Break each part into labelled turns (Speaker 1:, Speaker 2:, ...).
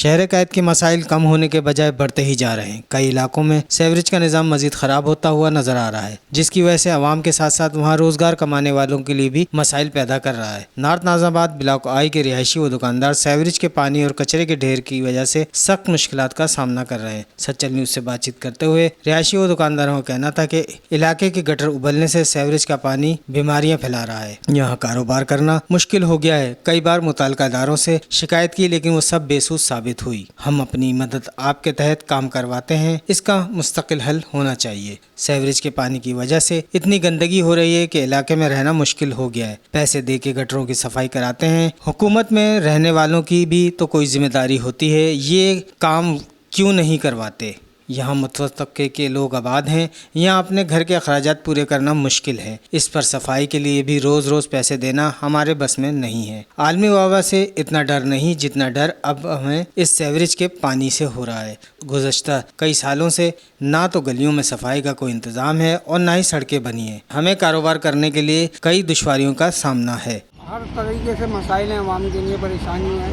Speaker 1: शहर कैद के मसाइल कम होने के बजाय बढ़ते ही जा रहे हैं। कई इलाकों में सेवरेज का निज़ाम मजीद ख़राब होता हुआ नजर आ रहा है, जिसकी वजह से आवाम के साथ साथ वहाँ रोजगार कमाने वालों के लिए भी मसाइल पैदा कर रहा है। नॉर्थ नाज़ाबाद ब्लॉक आई के रिहायशी व दुकानदार सेवरेज के पानी और कचरे के ढेर की वजह से सख्त मुश्किलात का सामना कर रहे हैं। सच्चर न्यूज़ से बातचीत करते हुए रिहायशी व दुकानदारों का कहना था कि इलाके के गटर उबलने से सेवरेज का पानी बीमारियां फैला रहा है। यहाँ कारोबार करना मुश्किल हो गया है। कई बार मुताल्लिका इदारों से शिकायत की, लेकिन वो सब बेसूद साबित हुई। हम अपनी मदद आपके तहत काम करवाते हैं, इसका मुस्तकिल हल होना चाहिए। सेवरेज के पानी की वजह से इतनी गंदगी हो रही है कि इलाके में रहना मुश्किल हो गया है। पैसे दे के गटरों की सफाई कराते हैं। हुकूमत में रहने वालों की भी तो कोई जिम्मेदारी होती है, ये काम क्यों नहीं करवाते? यहाँ मुतवस्सित तबके के लोग आबाद हैं। यहाँ अपने घर के अखराजात पूरे करना मुश्किल है। इस पर सफाई के लिए भी रोज़ रोज़ पैसे देना हमारे बस में नहीं है। आलमी वबा से इतना डर नहीं जितना डर अब हमें इस सेवरेज के पानी से हो रहा है। गुज़श्ता कई सालों से ना तो गलियों में सफाई का कोई इंतज़ाम है और ना ही सड़कें बनी हैं। हमें कारोबार करने के लिए कई दुश्वारियों का सामना है।
Speaker 2: हर तरीके से मसाइल हैं, आवाम के लिए परेशानी है।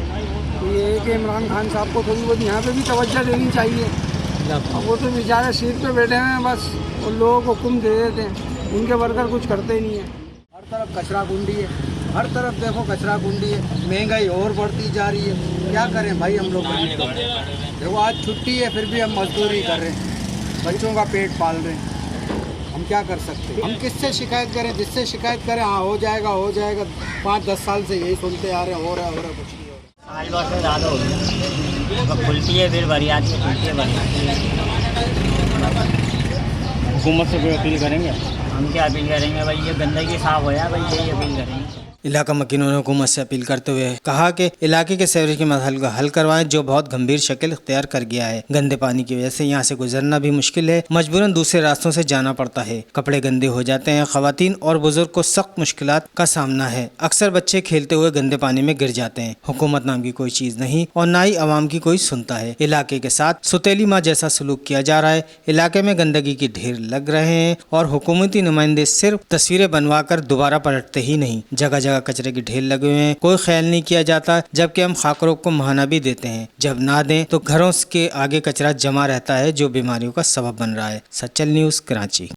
Speaker 2: तो ये है कि इमरान खान साहब को थोड़ी बहुत यहाँ पे भी तवज्जो देनी चाहिए। अब वो तो बेचारे सीट पे बैठे हुए हैं, बस और लोगों को हुक्म दे देते हैं। उनके वर्कर कुछ करते ही नहीं है। हर तरफ कचरा कुंडी है, हर तरफ देखो कचरा कुंडी है। महंगाई और बढ़ती जा रही है। क्या करें भाई हम लोग? देखो आज छुट्टी है फिर भी हम मजदूरी कर रहे हैं, बच्चों का पेट पाल रहे हैं। हम क्या कर सकते हैं? हम किससे शिकायत करें? जिससे शिकायत करें हाँ हो जाएगा हो जाएगा। 5-10 साल से यही सुनते आ रहे हैं, हो रहा है कुछ नहीं हो रहा।
Speaker 3: साल भर से ज़्यादा हो गया। खुलती है फिर भरी आती है, खुलती है भरी आती है।
Speaker 4: हुकूमत से कोई अपील करेंगे?
Speaker 3: हम क्या अपील करेंगे भाई? ये गंदगी साफ हो जाए भाई, यही अपील करेंगे।
Speaker 1: इलाका मकीनों ने हुकूमत से अपील करते हुए कहा कि इलाके के सेवरेज के मसाइल का हल करवाएं, जो बहुत गंभीर शक्ल इख्तियार कर गया है। गंदे पानी की वजह से यहाँ से गुजरना भी मुश्किल है। मजबूरन दूसरे रास्तों से जाना पड़ता है। कपड़े गंदे हो जाते हैं। खवातीन और बुजुर्ग को सख्त मुश्किलात का सामना है। अक्सर बच्चे खेलते हुए गंदे पानी में गिर जाते हैं। हुकूमत नाम की कोई चीज नहीं और ना ही आवाम की कोई सुनता है। इलाके के साथ सुतेली माँ जैसा सलूक किया जा रहा है। इलाके में गंदगी के ढेर लग रहे हैं और हुकूमती नुमाइंदे सिर्फ तस्वीरें बनवा कर दोबारा पलटते ही नहीं। जगह जगह कचरे के ढेर लगे हुए हैं, कोई ख्याल नहीं किया जाता। जबकि हम खाकरों को महाना भी देते हैं। जब ना दें तो घरों के आगे कचरा जमा रहता है, जो बीमारियों का सबब बन रहा है। सच्चर न्यूज़, कराची।